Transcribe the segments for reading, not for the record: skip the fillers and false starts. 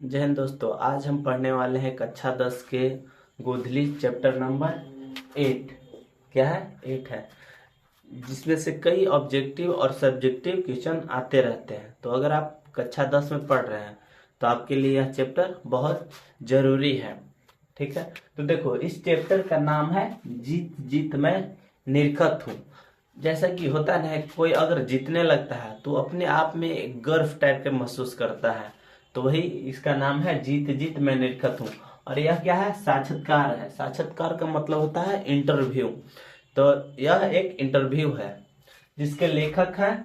जय हिंद दोस्तों। आज हम पढ़ने वाले हैं कक्षा 10 के गोधली चैप्टर नंबर 8। क्या है? 8 है, जिसमें से कई ऑब्जेक्टिव और सब्जेक्टिव क्वेश्चन आते रहते हैं। तो अगर आप कक्षा 10 में पढ़ रहे हैं तो आपके लिए यह चैप्टर बहुत जरूरी है। ठीक है, तो देखो, इस चैप्टर का नाम है जीत जीत मैं निरखत हूँ। जैसा कि होता है, कोई अगर जीतने लगता है तो अपने आप में एक गर्व टाइप का महसूस करता है। तो वही इसका नाम है जीत जीत मैं निरखत हूँ। और यह क्या है? साक्षात्कार है। साक्षात्कार का मतलब होता है इंटरव्यू। तो यह एक इंटरव्यू है जिसके लेखक हैं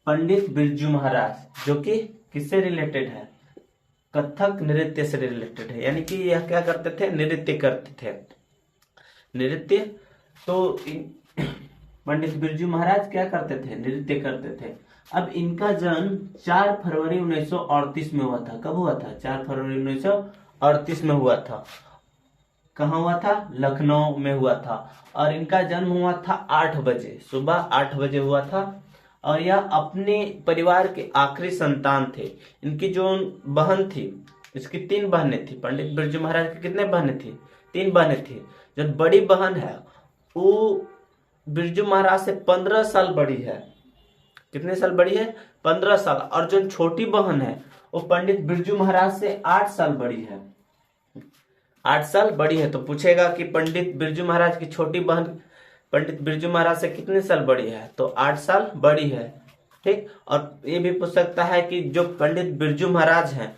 पंडित बिरजू महाराज, जो कि किससे रिलेटेड है? कथक नृत्य से रिलेटेड है। यानी कि यह क्या करते थे? नृत्य करते थे। नृत्य। तो पंडित बिरजू महाराज क्या करते थे? नृत्य करते थे। अब इनका जन्म 4 फरवरी 1938 में हुआ था। कब हुआ था? 4 फरवरी 1938 में हुआ था। कहाँ हुआ था? लखनऊ में हुआ था। और इनका जन्म हुआ था 8 बजे, सुबह 8 बजे हुआ था। और यह अपने परिवार के आखिरी संतान थे। इनकी जो बहन थी, इसकी 3 बहनें थी। पंडित बिरजू महाराज की कितने बहनें थी? 3 बहनें थी। जो बड़ी बहन है वो बिरजू महाराज से 15 साल बड़ी है। कितने साल बड़ी है? 15 साल। और जो छोटी बहन है वो पंडित बिरजू महाराज से 8 साल बड़ी है। 8 साल बड़ी है। तो पूछेगा कि पंडित बिरजू महाराज की छोटी बहन पंडित बिरजू महाराज से कितने साल बड़ी है? तो 8 साल बड़ी है। ठीक। और ये भी पूछ सकता है कि जो पंडित बिरजू महाराज हैं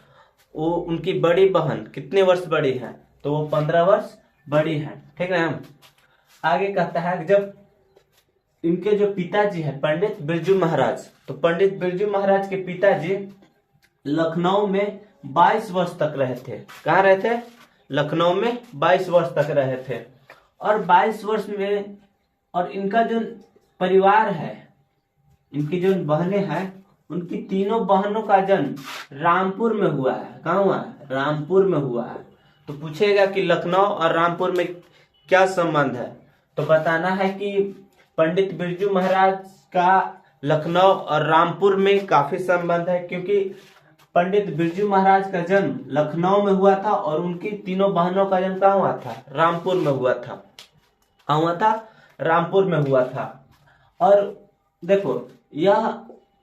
वो उनकी बड़ी बहन कितने वर्ष बड़ी है? तो वो 15 वर्ष बड़ी है। ठीक है। हम आगे कहता है जब इनके जो पिताजी हैं पंडित बिरजू महाराज, तो पंडित बिरजू महाराज के पिताजी लखनऊ में 22 वर्ष तक रहे थे। कहाँ रहे थे? लखनऊ में 22 वर्ष तक रहे थे। और 22 वर्ष में, और इनका जो परिवार है, इनकी जो बहनें हैं, उनकी तीनों बहनों का जन्म रामपुर में हुआ है। कहाँ हुआ है? रामपुर में हुआ है। तो पूछेगा कि लखनऊ और रामपुर में क्या संबंध है? तो बताना है कि पंडित बिरजू महाराज का लखनऊ और रामपुर में काफी संबंध है, क्योंकि पंडित बिरजू महाराज का जन्म लखनऊ में हुआ था और उनकी तीनों बहनों का जन्म कहाँ हुआ था? रामपुर में हुआ था। कहाँ हुआ था? रामपुर में हुआ था। और देखो, यह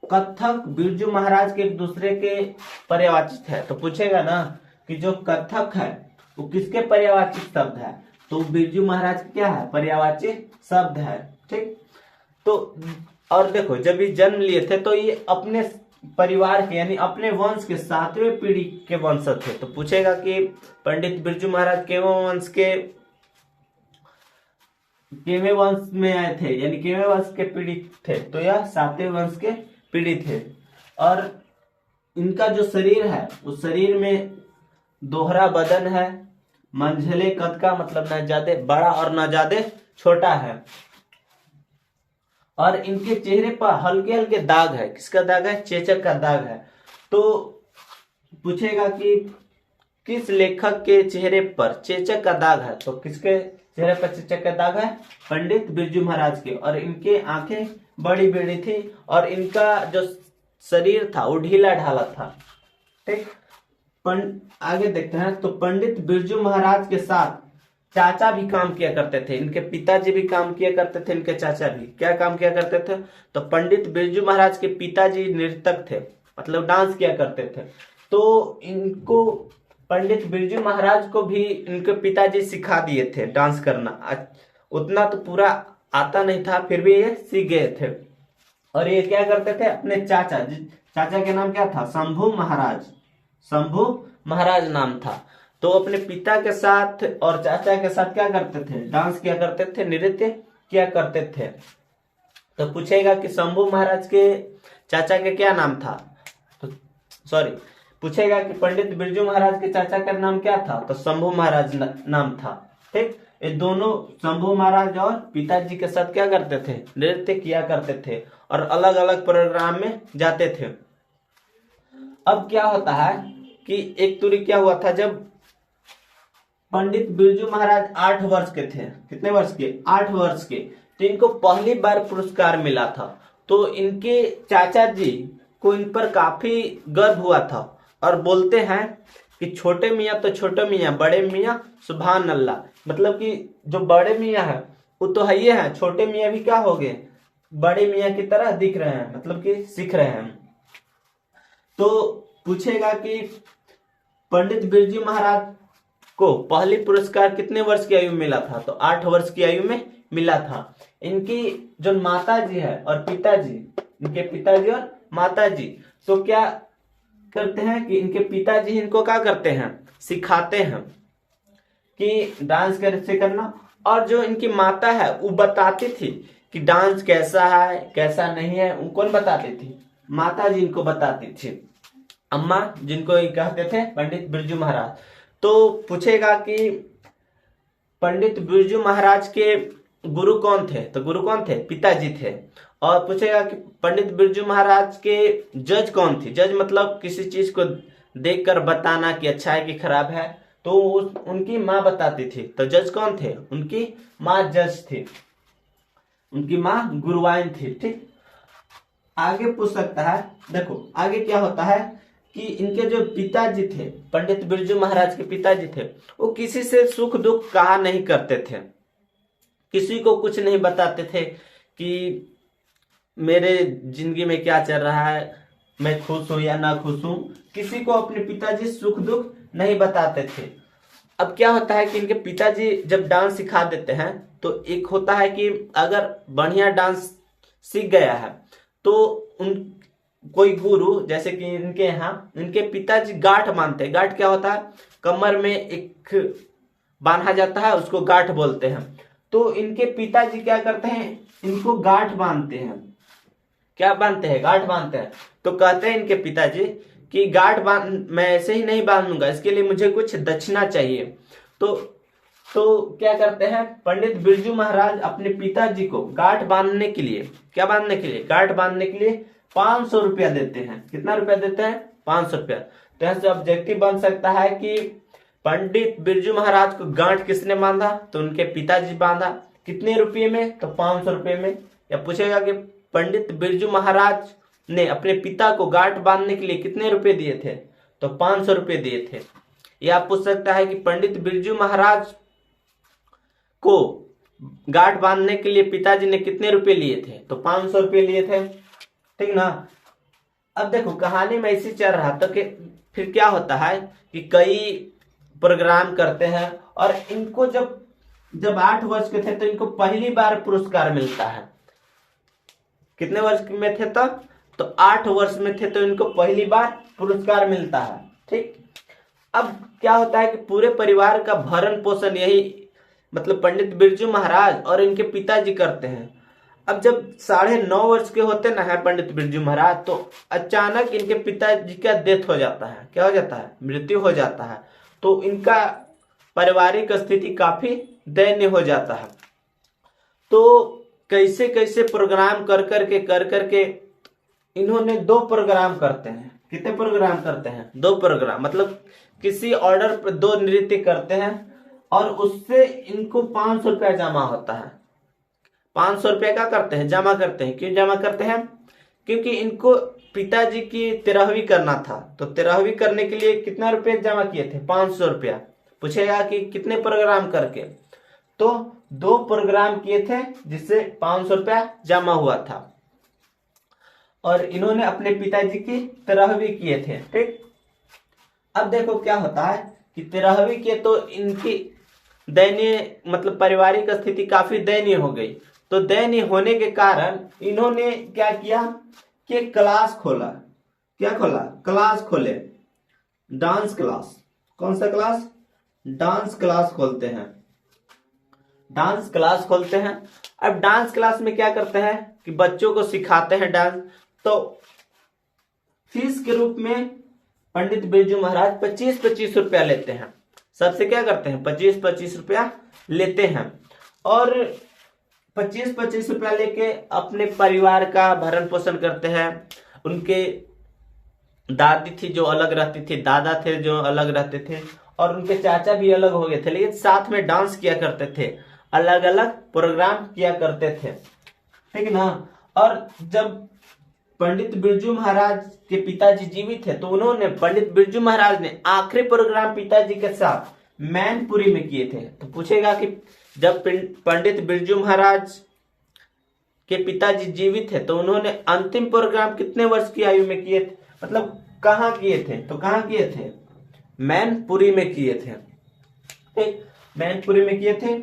कथक बिरजू महाराज के एक दूसरे के पर्यायवाची है। तो पूछेगा ना कि जो कथक है वो किसके पर्यायवाची शब्द है? तो बिरजू महाराज क्या है? पर्यायवाची शब्द है। ठीक। तो और देखो, जब ये जन्म लिए थे तो ये अपने परिवार के यानी अपने वंश के 7वें पीढ़ी के वंशज थे। तो पूछेगा कि पंडित बिरजू महाराज केवें वंश के केवें वंश में आए थे, यानी केवें वंश के पीड़ित थे? तो यह 7वें वंश के पीड़ित थे। और इनका जो शरीर है उस शरीर में दोहरा बदन है, मंझले कद का, मतलब न ज्यादा बड़ा और न ज्यादा छोटा है। और इनके चेहरे पर हल्के हल्के दाग है। किसका दाग है? चेचक का दाग है। तो पूछेगा कि किस लेखक के चेहरे पर चेचक का दाग है? तो किसके चेहरे पर चेचक का दाग है? पंडित बिरजू महाराज के। और इनके आंखें बड़ी बड़ी थी और इनका जो शरीर था वो ढीला ढाला था। ठीक। आगे देखते हैं। तो पंडित बिरजू महाराज के साथ चाचा भी काम किया करते थे। इनके पिताजी भी काम किया करते थे, इनके चाचा भी क्या काम किया करते थे? तो पंडित बिरजू महाराज के पिताजी नर्तक थे, मतलब डांस किया करते थे। तो इनको पंडित बिरजू महाराज को भी इनके पिताजी सिखा दिए थे डांस करना। उतना तो पूरा आता नहीं था, फिर भी ये सीख गए थे। और ये क्या करते थे? अपने चाचा के नाम क्या था? शंभू महाराज। शंभू महाराज नाम था। तो अपने पिता के साथ और चाचा के साथ क्या करते थे? डांस किया करते थे, नृत्य किया करते थे। तो पूछेगा कि शंभू महाराज के चाचा के क्या नाम था? तो पूछेगा कि पंडित बिरजू महाराज के चाचा का नाम क्या था? तो शंभू महाराज नाम था। ठीक। ये दोनों शंभू महाराज और पिताजी के साथ क्या करते थे? नृत्य किया करते थे और अलग अलग प्रोग्राम में जाते थे। अब क्या होता है कि एक तुरी क्या हुआ था, जब पंडित बिरजू महाराज 8 वर्ष के थे। कितने वर्ष के? 8 वर्ष के। तो इनको पहली बार पुरस्कार मिला था। तो इनके चाचा जी को इन पर काफी गर्व हुआ था। और बोलते हैं कि छोटे मियाँ तो छोटे मियाँ, बड़े मियाँ सुभान अल्लाह। मतलब कि जो बड़े मियाँ है वो तो है ही है, छोटे मियाँ भी क्या हो गए, बड़े मियाँ की तरह दिख रहे हैं, मतलब कि सीख रहे हैं। तो पूछेगा कि पंडित बिरजू महाराज को पहली पुरस्कार कितने वर्ष की आयु में मिला था, तो 8 वर्ष की आयु में मिला था। इनकी जो माता जी है और पिताजी, इनके पिताजी और माता जी, तो क्या करते हैं कि इनके पिताजी इनको क्या करते हैं, सिखाते हैं कि डांस कैसे करना। और जो इनकी माता है वो बताती थी कि डांस कैसा है कैसा नहीं है, वो कौन बताती थी, माता जी इनको बताती थी, अम्मा जिनको ये कहते थे पंडित बिरजू महाराज। तो पूछेगा कि पंडित बिरजू महाराज के गुरु कौन थे, तो गुरु कौन थे, पिताजी थे। और पूछेगा कि पंडित बिरजू महाराज के जज कौन थी, जज मतलब किसी चीज को देखकर बताना कि अच्छा है कि खराब है, तो उनकी माँ बताती थी। तो जज कौन थे, उनकी माँ जज थी, उनकी माँ गुरुवाइन थी। ठीक, आगे पूछ सकता है, देखो आगे क्या होता है कि इनके जो पिताजी थे, पंडित बिरजू महाराज के पिताजी थे, वो किसी से सुख दुख कहा नहीं करते थे, किसी को कुछ नहीं बताते थे कि मेरे जिंदगी में क्या चल रहा है, मैं खुश हूं या ना खुश हूं, किसी को अपने पिताजी सुख दुख नहीं बताते थे। अब क्या होता है कि इनके पिताजी जब डांस सिखा देते हैं, तो एक होता है कि अगर बढ़िया डांस सीख गया है तो उन कोई गुरु, जैसे कि इनके यहाँ इनके पिताजी गांठ बांधते हैं। गांठ क्या होता है, कमर में एक बांधा जाता है, उसको गांठ बोलते हैं। तो इनके पिताजी क्या करते हैं, इनको गांठ बांधते हैं। क्या बांधते हैं, गांठ बांधते हैं। तो कहते हैं इनके पिताजी कि गांठ बांध, मैं ऐसे ही नहीं बांधूंगा, इसके लिए मुझे कुछ दक्षिणा चाहिए। तो क्या करते हैं, पंडित बिरजू महाराज अपने पिताजी को गांठ बांधने के लिए, क्या बांधने के लिए, गांठ बांधने के लिए 500 रुपया देते हैं। कितना रुपया देते हैं, 500 रुपया। तो यहाँ से ऑब्जेक्टिव बन सकता है कि पंडित बिरजू महाराज को गांठ किसने बांधा, तो उनके पिताजी बांधा। कितने रुपये में, तो 500 रुपये में। या पूछेगा कि पंडित बिरजू महाराज ने अपने पिता को गांठ बांधने के लिए कितने रुपए दिए थे, तो 500 रुपये दिए थे। या पूछ सकता है कि पंडित बिरजू महाराज को गांठ बांधने के लिए पिताजी ने कितने रुपए लिए थे, तो 500 रुपये लिए थे। ठीक ना। अब देखो कहानी में ऐसे चल रहा था कि फिर क्या होता है कि कई प्रोग्राम करते हैं, और इनको जब 8 वर्ष के थे तो इनको पहली बार पुरस्कार मिलता है। कितने वर्ष में थे तब, तो 8 वर्ष में थे तो इनको पहली बार पुरस्कार मिलता है। ठीक, अब क्या होता है कि पूरे परिवार का भरण पोषण यही मतलब पंडित बिरजू महाराज और इनके पिताजी करते हैं। अब जब 9.5 वर्ष के होते ना है पंडित बिरजू महाराज, तो अचानक इनके पिताजी का डेथ हो जाता है। क्या हो जाता है, मृत्यु हो जाता है। तो इनका पारिवारिक स्थिति काफी दयनीय हो जाता है। तो कैसे कैसे प्रोग्राम कर करके इन्होंने 2 प्रोग्राम करते हैं। कितने प्रोग्राम करते हैं, 2 प्रोग्राम, मतलब किसी ऑर्डर पर 2 नृत्य करते हैं, और उससे इनको 500 रुपया जमा होता है। 500 रुपया क्या करते हैं, जमा करते हैं। क्यों जमा करते हैं, क्योंकि इनको पिताजी की 13वीं करना था। तो 13वीं करने के लिए कितना रुपया जमा किए थे, 500 रुपया। पूछेगा कि कितने प्रोग्राम करके, तो 2 प्रोग्राम किए थे जिससे 500 रुपया जमा हुआ था, और इन्होंने अपने पिताजी की 13वीं किए थे। ठीक, अब देखो क्या होता है कि 13वीं के तो इनकी दयनीय मतलब पारिवारिक स्थिति काफी दयनीय हो गई। तो दयनीय होने के कारण इन्होंने क्या किया कि क्लास खोला। क्या खोला, क्लास खोले, डांस क्लास। कौन सा क्लास, डांस क्लास खोलते हैं। डांस क्लास खोलते हैं। अब डांस क्लास में क्या करते हैं कि बच्चों को सिखाते हैं डांस। तो फीस के रूप में पंडित बिरजू महाराज 25-25 रुपया लेते हैं। सबसे क्या करते हैं, 25-25 रुपया लेते हैं, और 25-25 रुपया लेके अपने परिवार का भरण पोषण करते हैं। उनके दादी थी जो अलग रहती थी, दादा थे जो अलग रहते थे, और उनके चाचा भी अलग हो गए थे, लेकिन साथ में डांस किया करते थे, अलग अलग प्रोग्राम किया करते थे। ठीक ना। और जब पंडित बिरजू महाराज के पिताजी जीवित है तो उन्होंने पंडित बिरजू महाराज ने आखिरी प्रोग्राम पिताजी के साथ मैनपुरी में किए थे। तो पूछेगा कि जब पंडित बिरजू महाराज के पिताजी जीवित है तो उन्होंने अंतिम प्रोग्राम कितने वर्ष की आयु में किए थे, मतलब कहाँ किए थे, तो कहाँ किए थे, मैनपुरी में किए थे। ठीक, मैनपुरी में किए थे।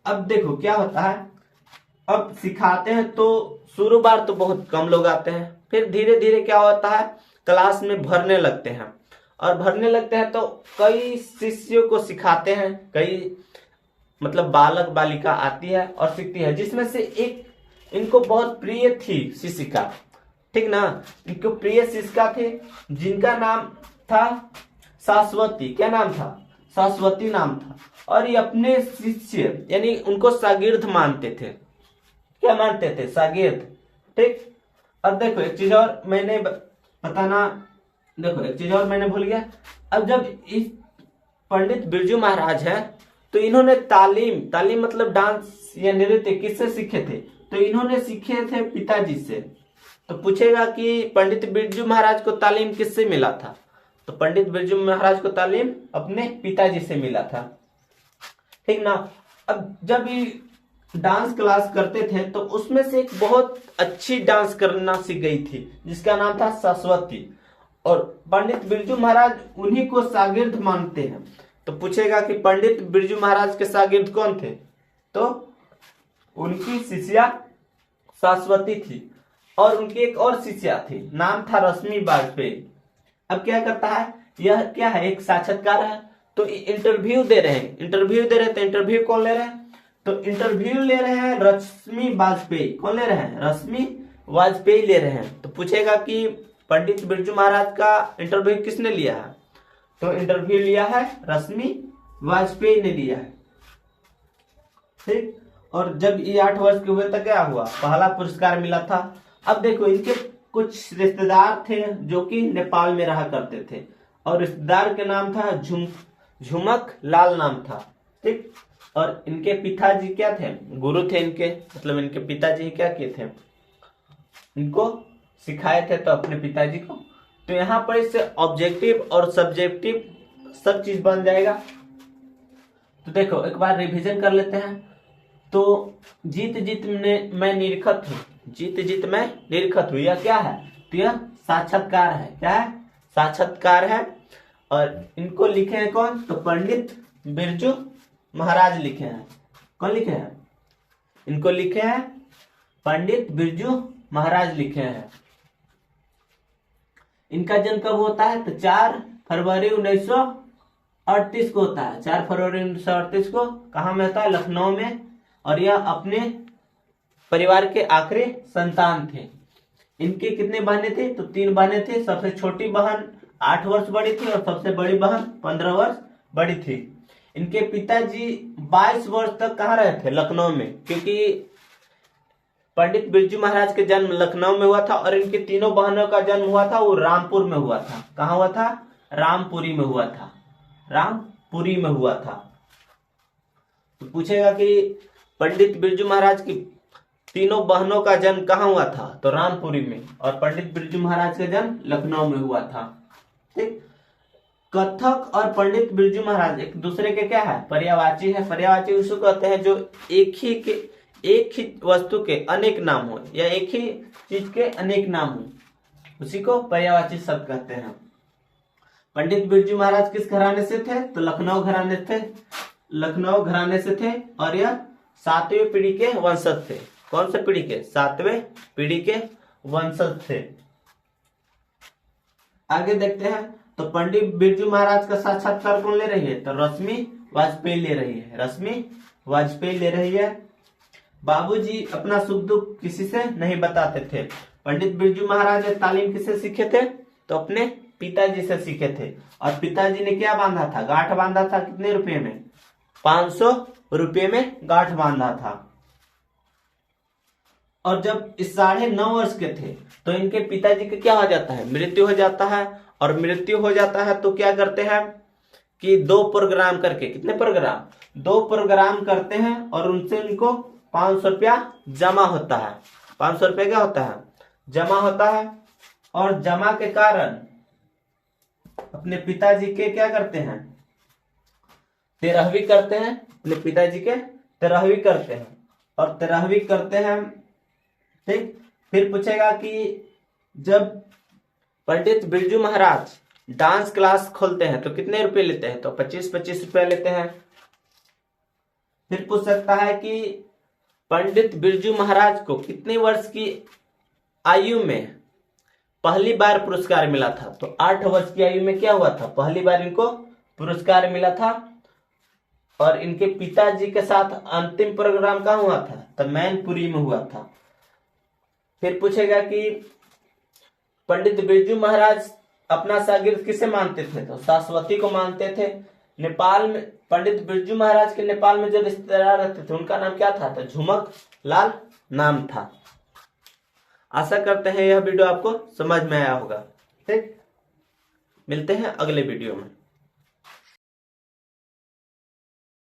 अब देखो क्या होता है, अब सिखाते हैं तो शुरू बार तो बहुत कम लोग आते हैं, फिर धीरे धीरे क्या होता है, क्लास में भरने लगते हैं और भरने लगते हैं तो कई शिष्यों को सिखाते हैं, कई मतलब बालक बालिका आती है और सीखती है, जिसमें से एक इनको बहुत प्रिय थी शिक्षिका, ठीक ना, इनको प्रिय शिक्षिका थे जिनका नाम था शाश्वती। क्या नाम था, शाश्वती नाम था। और ये अपने शिष्य यानी उनको शागिर्द मानते थे। क्या मानते थे, शागिर्द। ठीक, अब देखो एक चीज और मैंने बताना, देखो एक चीज और मैंने भूल गया। अब जब इस पंडित बिरजू महाराज है तो इन्होंने तालीम मतलब डांस या नृत्य किससे सीखे थे, तो इन्होंने सीखे थे पिताजी से। तो पूछेगा कि पंडित बिरजू महाराज को तालीम किससे मिला था, तो पंडित बिरजू महाराज को तालीम अपने पिताजी से मिला था। ठीक ना। अब जब ये डांस क्लास करते थे तो उसमें से एक बहुत अच्छी डांस करना सीख गई थी जिसका नाम था शाश्वती, और पंडित बिरजू महाराज उन्हीं को शागिर्द मानते हैं। तो पूछेगा कि पंडित बिरजू महाराज के शागिर्द कौन थे, तो उनकी शिष्या शाश्वती थी और उनकी एक और शिष्या थी, नाम था रश्मि वाजपेयी। अब क्या करता है, यह क्या है, एक साक्षात्कार है, तो इंटरव्यू दे रहे हैं, तो इंटरव्यू कौन ले रहे हैं, तो इंटरव्यू ले रहे हैं रश्मि वाजपेयी। कौन ले रहे हैं, रश्मि वाजपेयी ले रहे हैं। तो पूछेगा कि पंडित बिरजू महाराज का इंटरव्यू किसने लिया है, तो इंटरव्यू लिया है रश्मि वाजपेयी ने लिया है। ठीक, और जब ये 8 वर्ष के हुए तो क्या हुआ, पहला पुरस्कार मिला था। अब देखो इनके कुछ रिश्तेदार थे जो कि नेपाल में रहा करते थे और रिश्तेदार के नाम था झुमक लाल नाम था। ठीक, और इनके पिताजी क्या थे, गुरु थे इनके, मतलब इनके पिताजी क्या किए थे, इनको सिखाए थे तो अपने पिताजी को। तो यहाँ पर इससे ऑब्जेक्टिव और सब्जेक्टिव सब चीज बन जाएगा। तो देखो एक बार रिवीजन कर लेते हैं। तो जीत जीत में मैं निरखत हूँ, जीत जीत मैं निरखत हूँ, यह क्या है, तो यह साक्षात्कार है। क्या है, साक्षात्कार है। और इनको लिखे हैं कौन, तो पंडित बिरजू महाराज लिखे हैं। कौन लिखे हैं, इनको लिखे हैं पंडित बिरजू महाराज लिखे हैं। इनका जन्म कब होता है, तो 4 फरवरी 1938 को होता है। 4 फरवरी 1938 को कहाँ में होता है, लखनऊ में। और यह अपने परिवार के आखिरी संतान थे। इनके कितने बहनें थे, तो 3 बहनें थे। सबसे छोटी बहन 8 वर्ष बड़ी थी और सबसे बड़ी बहन 15 वर्ष बड़ी थी। इनके पिताजी 22 वर्ष तक कहाँ रहे थे, लखनऊ में, क्योंकि पंडित बिरजू महाराज के जन्म लखनऊ में हुआ था और इनके तीनों बहनों का जन्म हुआ था वो रामपुर में हुआ था। कहाँ हुआ था, रामपुरी में हुआ था, रामपुरी में हुआ था। तो पूछेगा कि पंडित बिरजू महाराज की तीनों बहनों का जन्म कहाँ हुआ था, तो रामपुरी में, और पंडित बिरजू महाराज का जन्म लखनऊ में हुआ था। ठीक, कथक और पंडित बिरजू महाराज एक दूसरे के क्या है, पर्यायवाची है। पर्यायवाची उसको कहते हैं जो एक ही वस्तु के अनेक नाम हो या एक ही चीज के अनेक नाम हो, उसी को पर्यायवाची शब्द कहते हैं। पंडित बिरजू महाराज किस घराने से थे, तो लखनऊ घराने से थे और यह 7वीं पीढ़ी के वंशज थे। कौन से पीढ़ी के, 7वें पीढ़ी के वंशज थे। आगे देखते हैं। तो पंडित बिरजू महाराज का साक्षात्कार कौन ले रही है, तो रश्मि वाजपेयी ले रही है, रश्मि वाजपेयी ले रही है। बाबूजी अपना सुख दुख किसी से नहीं बताते थे। पंडित बिरजू महाराज ने तालीम किससे सीखे थे, तो अपने पिताजी से सीखे थे। और पिताजी ने क्या बांधा था, गांठ बांधा था। कितने रुपए में, 500 रुपये में गांठ बांधा था। और जब इस 9.5 वर्ष के थे तो इनके पिताजी का क्या हो जाता है, मृत्यु हो जाता है। और मृत्यु हो जाता है तो क्या करते हैं कि 2 प्रोग्राम करके, कितने प्रोग्राम, 2 प्रोग्राम करते हैं और उनसे इनको 500 रुपया जमा होता है। 500 रुपया क्या होता है, जमा होता है। और जमा के कारण अपने पिताजी के क्या करते हैं, 13वीं करते हैं, अपने पिताजी के 13वीं करते हैं और 13वीं करते हैं। ठीक, फिर पूछेगा कि जब पंडित बिरजू महाराज डांस क्लास खोलते हैं तो कितने रुपए लेते हैं, तो 25-25 रुपए लेते हैं। फिर पूछ सकता है कि पंडित बिरजू महाराज को कितने वर्ष की आयु में पहली बार पुरस्कार मिला था, तो 8 वर्ष की आयु में क्या हुआ था, पहली बार इनको पुरस्कार मिला था। और इनके पिताजी के साथ अंतिम प्रोग्राम कहाँ हुआ था, तो मैनपुरी में हुआ था। फिर पूछेगा कि पंडित बिरजू महाराज अपना शागिर्द किसे मानते थे, तो सरस्वती को मानते थे। नेपाल में पंडित बिरजू महाराज के नेपाल में जो रिश्तेदार रहते थे उनका नाम क्या था, तो झुमक लाल नाम था। आशा करते हैं यह वीडियो आपको समझ में आया होगा। ठीक, मिलते हैं अगले वीडियो में।